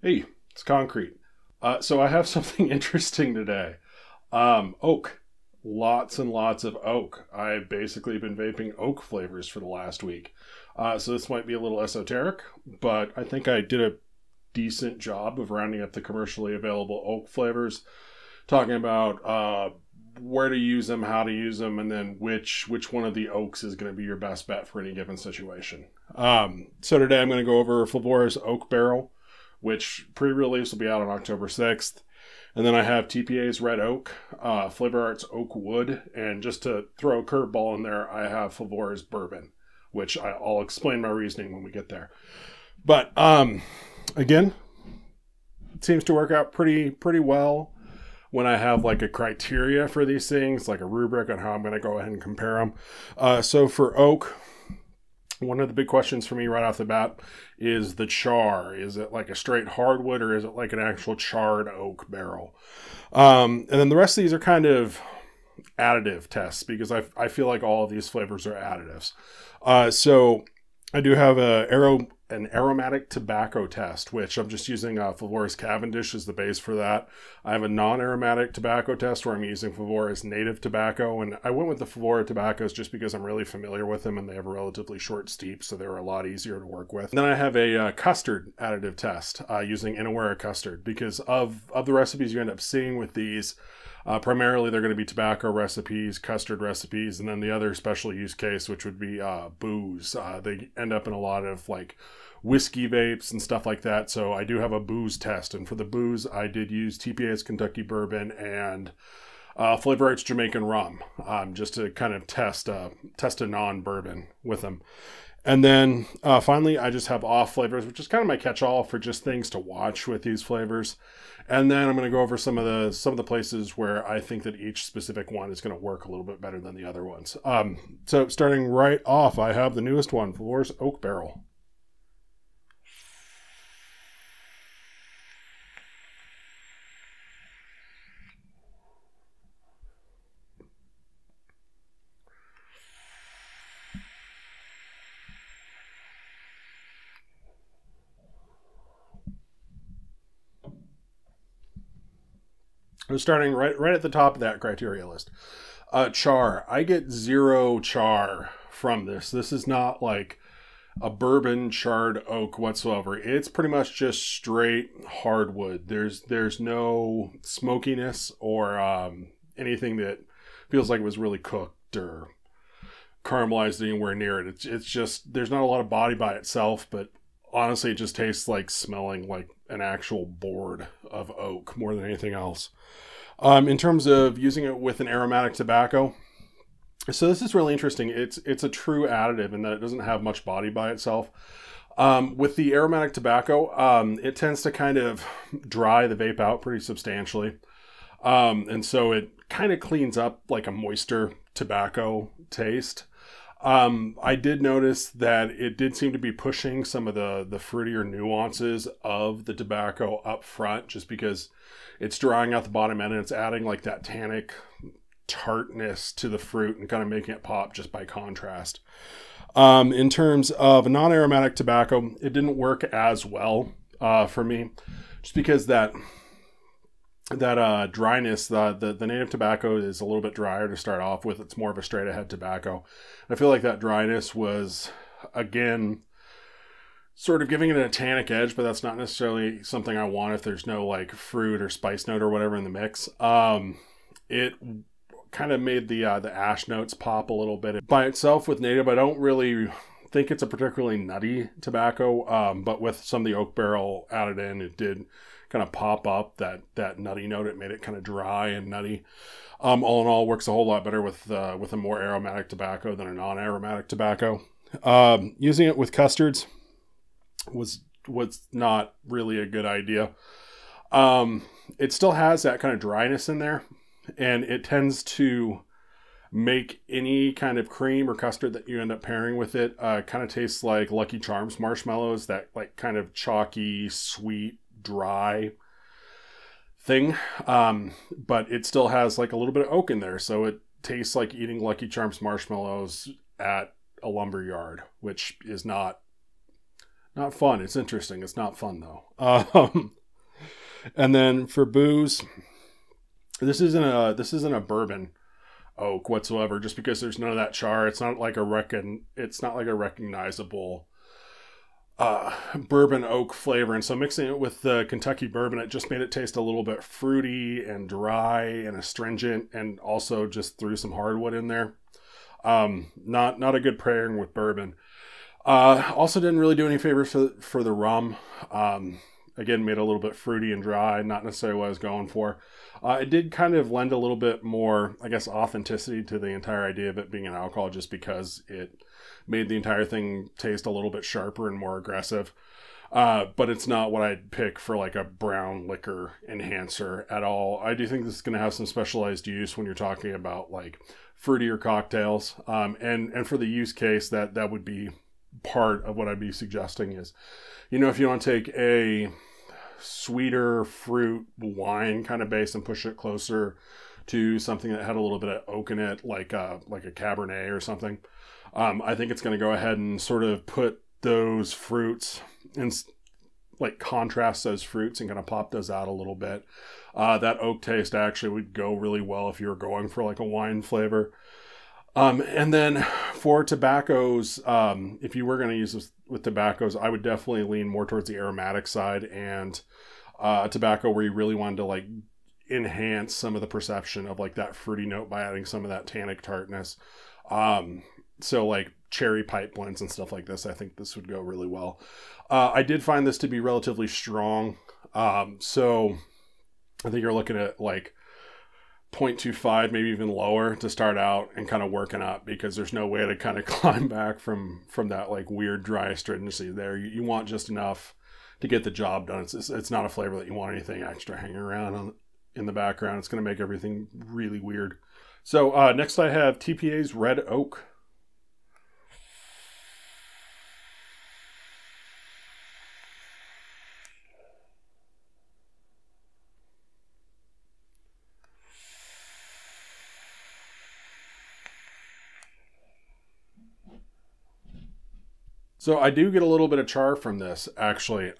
Hey, it's concrete. So I have something interesting today. Oak. Lots and lots of oak. I've basically been vaping oak flavors for the last week. So this might be a little esoteric, but I think I did a decent job of rounding up the commercially available oak flavors, talking about where to use them, how to use them, and then which one of the oaks is going to be your best bet for any given situation. So today I'm going to go over Flavor's Oak Barrel, which pre-release will be out on October 6th. And then I have TPA's Red Oak, Flavor Arts Oak Wood, and just to throw a curveball in there, I have Flavor's Bourbon, which I'll explain my reasoning when we get there. But again, it seems to work out pretty well when I have like a criteria for these things, like a rubric on how I'm going to go ahead and compare them. So for oak, one of the big questions for me right off the bat is the char. Is it like a straight hardwood or is it like an actual charred oak barrel? And then the rest of these are kind of additive tests because I feel like all of these flavors are additives. So I do have an aromatic tobacco test, which I'm just using Flavor's Cavendish as the base for that. I have a non-aromatic tobacco test where I'm using Flavor's native tobacco, and I went with the Flavor tobaccos just because I'm really familiar with them and they have a relatively short steep, so they're a lot easier to work with. And then I have a custard additive test using Inawera custard because of the recipes you end up seeing with these. Primarily, they're going to be tobacco recipes, custard recipes, and then the other special use case, which would be booze. They end up in a lot of like whiskey vapes and stuff like that. So I do have a booze test. And for the booze, I did use TPA's Kentucky Bourbon and Flavor Arts Jamaican Rum just to kind of test a non-bourbon with them. And then finally, I just have off flavors, which is kind of my catch-all for just things to watch with these flavors. And then I'm going to go over some of the places where I think that each specific one is going to work a little bit better than the other ones. So starting right off, I have the newest one, Flavor's Oak Barrel. I'm starting right at the top of that criteria list. Char. I get zero char from this. This is not like a bourbon charred oak whatsoever. It's pretty much just straight hardwood. There's no smokiness or anything that feels like it was really cooked or caramelized anywhere near it. It's just there's not a lot of body by itself, but honestly, it just tastes like smelling like an actual board of oak more than anything else. In terms of using it with an aromatic tobacco, so this is really interesting. It's a true additive in that it doesn't have much body by itself. With the aromatic tobacco, it tends to kind of dry the vape out pretty substantially. And so it kind of cleans up like a moister tobacco taste. I did notice that it did seem to be pushing some of the fruitier nuances of the tobacco up front just because it's drying out the bottom end and it's adding like that tannic tartness to the fruit and kind of making it pop just by contrast. In terms of non-aromatic tobacco, it didn't work as well for me just because that dryness, the native tobacco is a little bit drier to start off with. It's more of a straight ahead tobacco. I feel like that dryness was, again, sort of giving it a tannic edge, but that's not necessarily something I want if there's no like fruit or spice note or whatever in the mix. It kind of made the ash notes pop a little bit. By itself with native, I don't really think it's a particularly nutty tobacco, but with some of the oak barrel added in, it did kind of pop up that nutty note. It made it kind of dry and nutty. All in all, works a whole lot better with a more aromatic tobacco than a non-aromatic tobacco. Using it with custards was not really a good idea. It still has that kind of dryness in there, and it tends to make any kind of cream or custard that you end up pairing with it kind of tastes like Lucky Charms marshmallows, that like kind of chalky, sweet, dry thing. But it still has like a little bit of oak in there, so it tastes like eating Lucky Charms marshmallows at a lumber yard, which is not Not fun. It's interesting. It's not fun though. And then for booze, this isn't a bourbon oak whatsoever, just because there's none of that char. It's not like a recognizable bourbon oak flavor. And so mixing it with the Kentucky bourbon, it just made it taste a little bit fruity and dry and astringent, and also just threw some hardwood in there. Not a good pairing with bourbon. Also didn't really do any favors for the rum. Again, made it a little bit fruity and dry, not necessarily what I was going for. It did kind of lend a little bit more, I guess, authenticity to the entire idea of it being an alcohol, just because it made the entire thing taste a little bit sharper and more aggressive. But it's not what I'd pick for like a brown liquor enhancer at all. I do think this is going to have some specialized use when you're talking about like fruitier cocktails. And for the use case, that would be part of what I'd be suggesting is, if you want to take a sweeter fruit wine kind of base and push it closer to something that had a little bit of oak in it, like a Cabernet or something. I think it's going to go ahead and sort of put those fruits and like contrast those fruits and kind of pop those out a little bit. That oak taste actually would go really well if you were going for like a wine flavor. And then for tobaccos, if you were going to use this with tobaccos, I would definitely lean more towards the aromatic side, and a tobacco where you really wanted to like enhance some of the perception of like that fruity note by adding some of that tannic tartness. So like cherry pipe blends and stuff like this, I think this would go really well. I did find this to be relatively strong. So I think you're looking at like 0.25, maybe even lower to start out and kind of working up, because there's no way to kind of climb back from that like weird dry astringency there. You want just enough to get the job done. It's not a flavor that you want anything extra hanging around in the background. It's going to make everything really weird. So next I have TPA's Red Oak. So I do get a little bit of char from this, actually,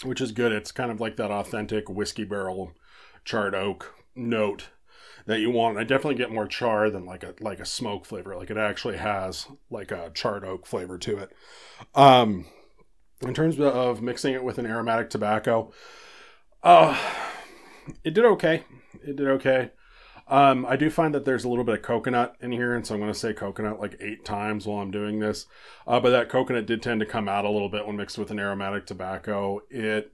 which is good. It's kind of like that authentic whiskey barrel charred oak note that you want. I definitely get more char than like a smoke flavor. Like it actually has like a charred oak flavor to it. In terms of mixing it with an aromatic tobacco, it did okay. I do find that there's a little bit of coconut in here, and so I'm going to say coconut like 8 times while I'm doing this. But that coconut did tend to come out a little bit when mixed with an aromatic tobacco. It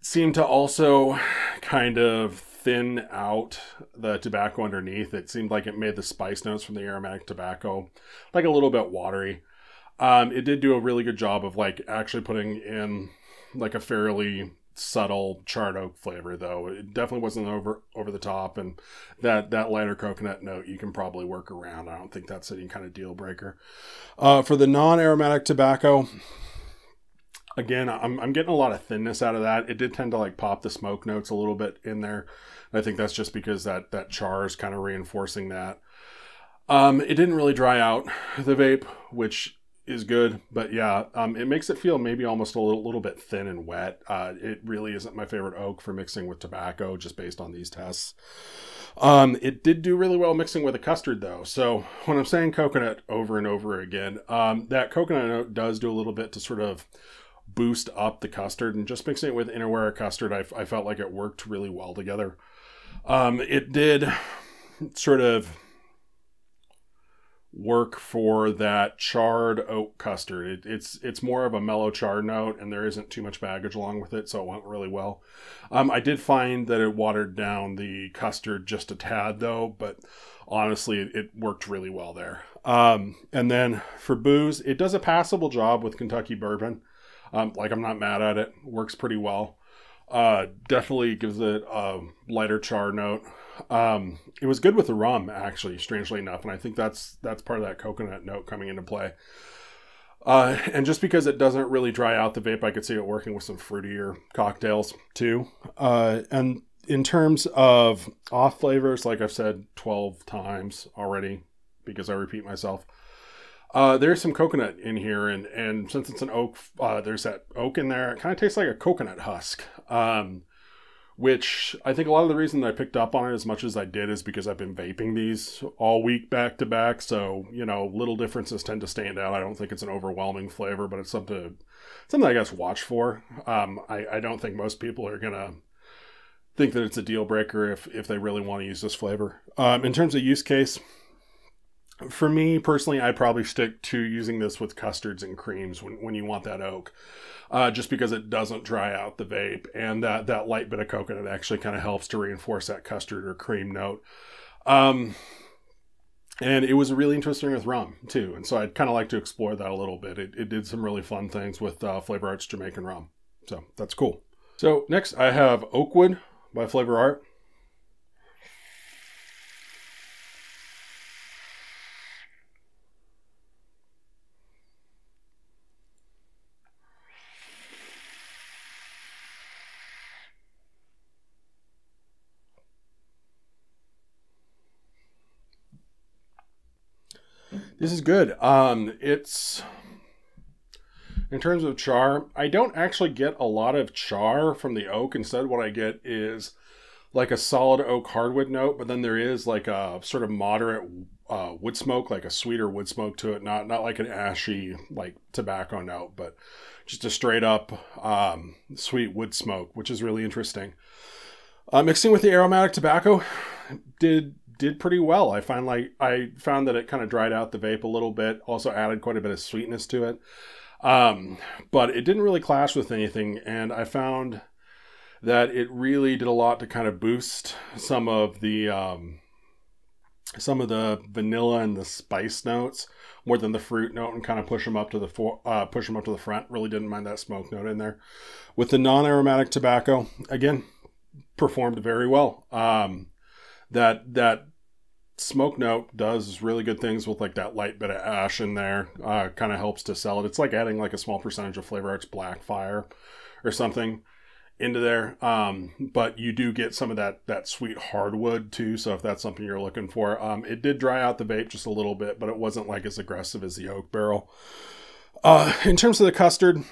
seemed to also kind of thin out the tobacco underneath. It seemed like it made the spice notes from the aromatic tobacco like a little bit watery. It did do a really good job of like actually putting in like a fairly subtle charred oak flavor, though. It definitely wasn't over the top, and that lighter coconut note you can probably work around. I don't think that's any kind of deal breaker. For the non-aromatic tobacco, again, I'm getting a lot of thinness out of that. It did tend to like pop the smoke notes a little bit in there. I think that's just because that char is kind of reinforcing that. It didn't really dry out the vape, which is good, but yeah, it makes it feel maybe almost a little bit thin and wet. It really isn't my favorite oak for mixing with tobacco, just based on these tests. It did do really well mixing with a custard, though. So when I'm saying coconut over and over again, that coconut note does do a little bit to sort of boost up the custard, and just mixing it with Innerware custard, I felt like it worked really well together. It did sort of work for that charred oak custard. It's more of a mellow char note, and there isn't too much baggage along with it, so it went really well. I did find that it watered down the custard just a tad, though, but honestly, it worked really well there. And then for booze, it does a passable job with Kentucky bourbon. Like, I'm not mad at it. Works pretty well. Definitely gives it a lighter char note. It was good with the rum, actually, strangely enough, and I think that's part of that coconut note coming into play. And just because it doesn't really dry out the vape, I could see it working with some fruitier cocktails too. And in terms of off flavors, like I've said 12 times already, because I repeat myself, There's some coconut in here, and since it's an oak, there's that oak in there. It kind of tastes like a coconut husk, which I think a lot of the reason that I picked up on it as much as I did is because I've been vaping these all week back to back. So, you know, little differences tend to stand out. I don't think it's an overwhelming flavor, but it's something I guess watch for. I don't think most people are going to think that it's a deal breaker if they really want to use this flavor. In terms of use case, for me personally, I'd probably stick to using this with custards and creams when you want that oak, just because it doesn't dry out the vape, and that light bit of coconut actually kind of helps to reinforce that custard or cream note. And it was really interesting with rum too, and so I'd kind of like to explore that a little bit. It did some really fun things with Flavor Art's Jamaican rum, so that's cool. So next I have Oakwood by Flavor Art. This is good. It's, in terms of char, I don't actually get a lot of char from the oak. Instead, what I get is like a solid oak hardwood note, but then there is like a sort of moderate wood smoke, like a sweeter wood smoke to it. Not like an ashy like tobacco note, but just a straight up sweet wood smoke, which is really interesting. Mixing with the aromatic tobacco did pretty well. I found that it kind of dried out the vape a little bit. Also added quite a bit of sweetness to it. But it didn't really clash with anything, and I found that it really did a lot to kind of boost some of the vanilla and the spice notes more than the fruit note, and kind of push them up to the front. Really didn't mind that smoke note in there. With the non-aromatic tobacco, again, performed very well. That smoke note does really good things with like that light bit of ash in there. Kind of helps to sell it. It's like adding like a small percentage of Flavor Art's Black Fire or something into there. But you do get some of that sweet hardwood too. So if that's something you're looking for, it did dry out the vape just a little bit, but it wasn't like as aggressive as the Oak Barrel. In terms of the custard,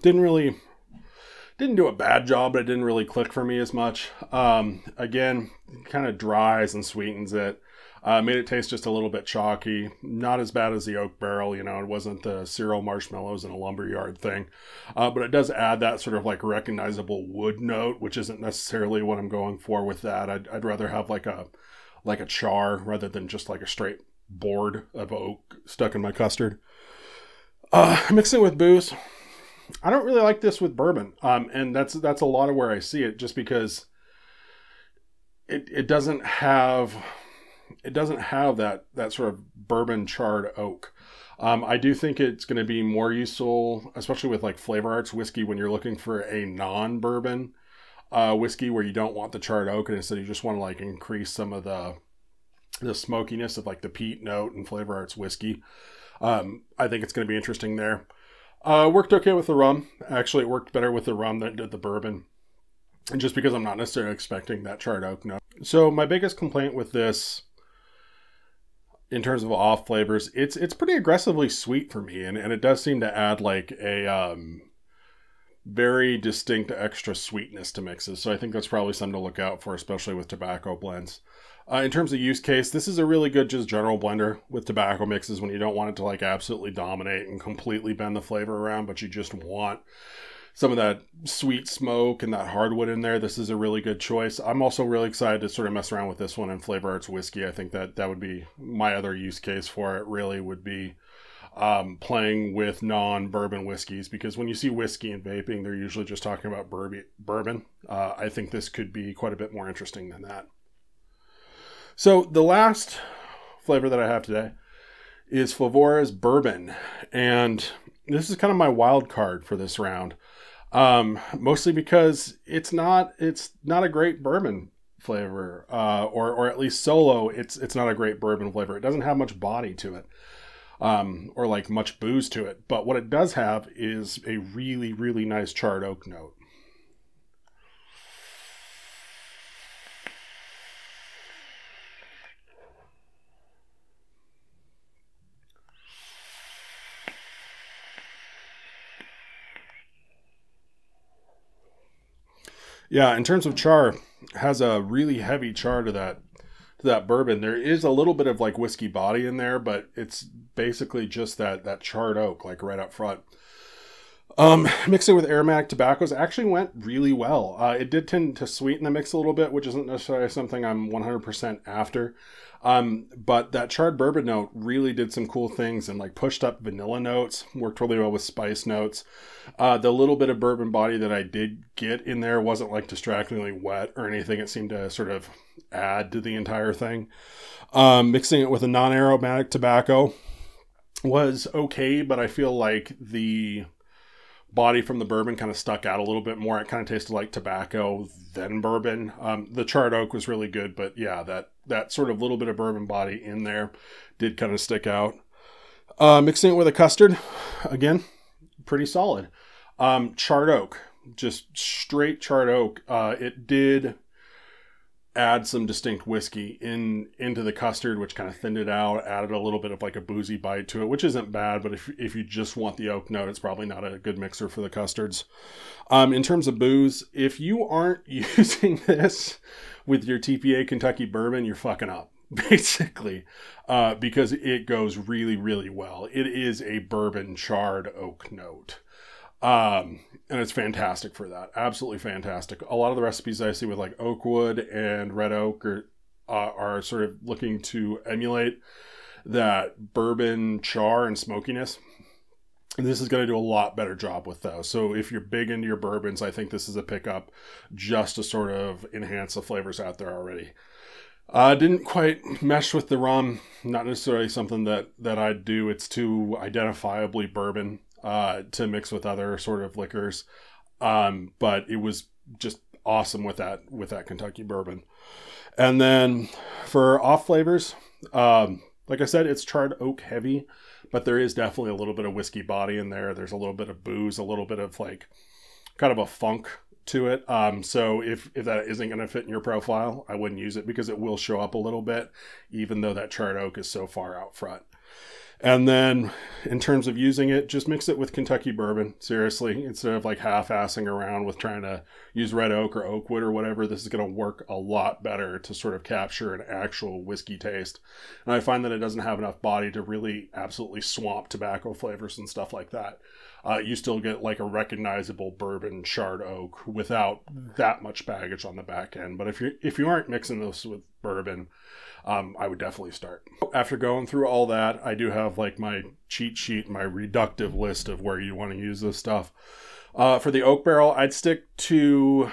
didn't do a bad job, but it didn't really click for me as much. Again, kind of dries and sweetens it. Made it taste just a little bit chalky. Not as bad as the Oak Barrel, you know, it wasn't the cereal marshmallows in a lumberyard thing. But it does add that sort of like recognizable wood note, which isn't necessarily what I'm going for with that. I'd rather have like a char rather than just like a straight board of oak stuck in my custard. Mixing with booze, I don't really like this with bourbon, and that's a lot of where I see it, just because it doesn't have that sort of bourbon charred oak. I do think it's going to be more useful, especially with like Flavor Arts whiskey, when you're looking for a non-bourbon whiskey where you don't want the charred oak, and instead you just want to like increase some of the smokiness of like the peat note and Flavor Arts whiskey. I think it's going to be interesting there. Worked okay with the rum. Actually, it worked better with the rum than it did the bourbon. And just because I'm not necessarily expecting that charred oak note. So my biggest complaint with this, in terms of off flavors, it's pretty aggressively sweet for me. And it does seem to add like a very distinct extra sweetness to mixes. So I think that's probably something to look out for, especially with tobacco blends. In terms of use case, this is a really good just general blender with tobacco mixes when you don't want it to like absolutely dominate and completely bend the flavor around, but you just want some of that sweet smoke and that hardwood in there. This is a really good choice. I'm also really excited to sort of mess around with this one in Flavor Arts whiskey. I think that would be my other use case for it, really would be playing with non-bourbon whiskeys, because when you see whiskey and vaping, they're usually just talking about bourbon. I think this could be quite a bit more interesting than that. So the last flavor that I have today is Flavora's Bourbon, and this is kind of my wild card for this round, mostly because it's not a great bourbon flavor, or at least solo, it's not a great bourbon flavor. It doesn't have much body to it, or like much booze to it, but what it does have is a really, really nice charred oak note. Yeah, in terms of char, has a really heavy char to that bourbon. There is a little bit of like whiskey body in there, but it's basically just that charred oak, like right up front. Mixing with aromatic tobaccos actually went really well. It did tend to sweeten the mix a little bit, which isn't necessarily something I'm 100% after. But that charred bourbon note really did some cool things and like pushed up vanilla notes, worked really well with spice notes. The little bit of bourbon body that I did get in there wasn't like distractingly wet or anything. It seemed to sort of add to the entire thing. Mixing it with a non-aromatic tobacco was okay, but I feel like the body from the bourbon kind of stuck out a little bit more. It kind of tasted like tobacco than bourbon. The charred oak was really good, but yeah, that sort of little bit of bourbon body in there did kind of stick out. Mixing it with a custard, again, pretty solid. Charred oak, just straight charred oak. It did add some distinct whiskey into the custard, which kind of thinned it out, added a little bit of like a boozy bite to it, which isn't bad, but if you just want the oak note, it's probably not a good mixer for the custards. In terms of booze, if you aren't using this with your TPA Kentucky bourbon, you're fucking up, basically, because it goes really, really well. It is a bourbon charred oak note. And it's fantastic for that. Absolutely fantastic. A lot of the recipes I see with like oak wood and red oak are sort of looking to emulate that bourbon char and smokiness. And this is going to do a lot better job with those. So if you're big into your bourbons, I think this is a pickup just to sort of enhance the flavors out there already. Didn't quite mesh with the rum. Not necessarily something that I'd do. It's too identifiably bourbon to mix with other sort of liquors. But it was just awesome with that Kentucky bourbon. And then for off flavors, like I said, it's charred oak heavy, but there is definitely a little bit of whiskey body in there. There's a little bit of booze, a little bit of like kind of a funk to it. So if that isn't going to fit in your profile, I wouldn't use it because it will show up a little bit, even though that charred oak is so far out front. And then in terms of using it, just mix it with Kentucky bourbon, seriously, instead of like half-assing around with trying to use red oak or oak wood or whatever. This is going to work a lot better to sort of capture an actual whiskey taste. And I find that it doesn't have enough body to really absolutely swamp tobacco flavors and stuff like that. You still get like a recognizable bourbon charred oak without that much baggage on the back end. But if you aren't mixing this with bourbon, I would definitely start. After going through all that, I do have like my cheat sheet, my reductive list of where you want to use this stuff. For the oak barrel, I'd stick to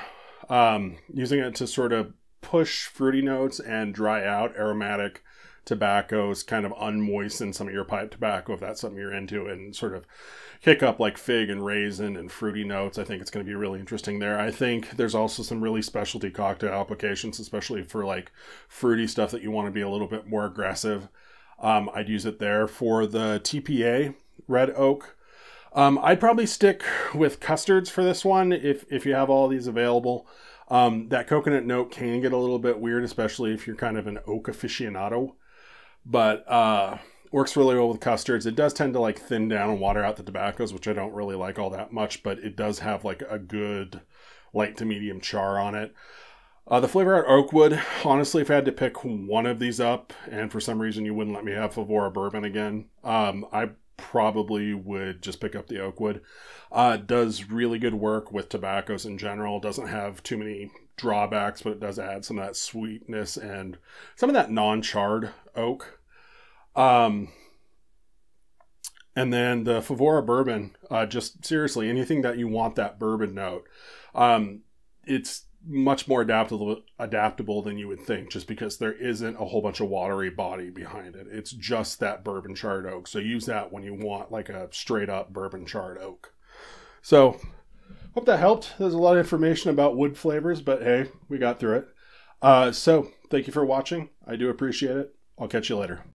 using it to sort of push fruity notes and dry out aromatic tobaccos, kind of unmoisten some of your pipe tobacco if that's something you're into, and sort of kick up like fig and raisin and fruity notes. I think it's going to be really interesting there. I think there's also some really specialty cocktail applications, especially for like fruity stuff that you want to be a little bit more aggressive. I'd use it there. For the TPA Red Oak, I'd probably stick with custards for this one if you have all these available. That coconut note can get a little bit weird, especially if you're kind of an oak aficionado, but works really well with custards. It does tend to like thin down and water out the tobaccos, which I don't really like all that much, but it does have like a good light to medium char on it. The flavor out oak wood, honestly, if I had to pick one of these up, and for some reason you wouldn't let me have FLV Bourbon again, I probably would just pick up the oak wood. Does really good work with tobaccos in general. Doesn't have too many drawbacks, but it does add some of that sweetness and some of that non-charred oak. And then the FLV Bourbon, just seriously, anything that you want that bourbon note. It's much more adaptable than you would think, just because there isn't a whole bunch of watery body behind it. It's just that bourbon charred oak. So use that when you want like a straight up bourbon charred oak. So hope that helped. There's a lot of information about wood flavors, but hey, we got through it. So thank you for watching. I do appreciate it. I'll catch you later.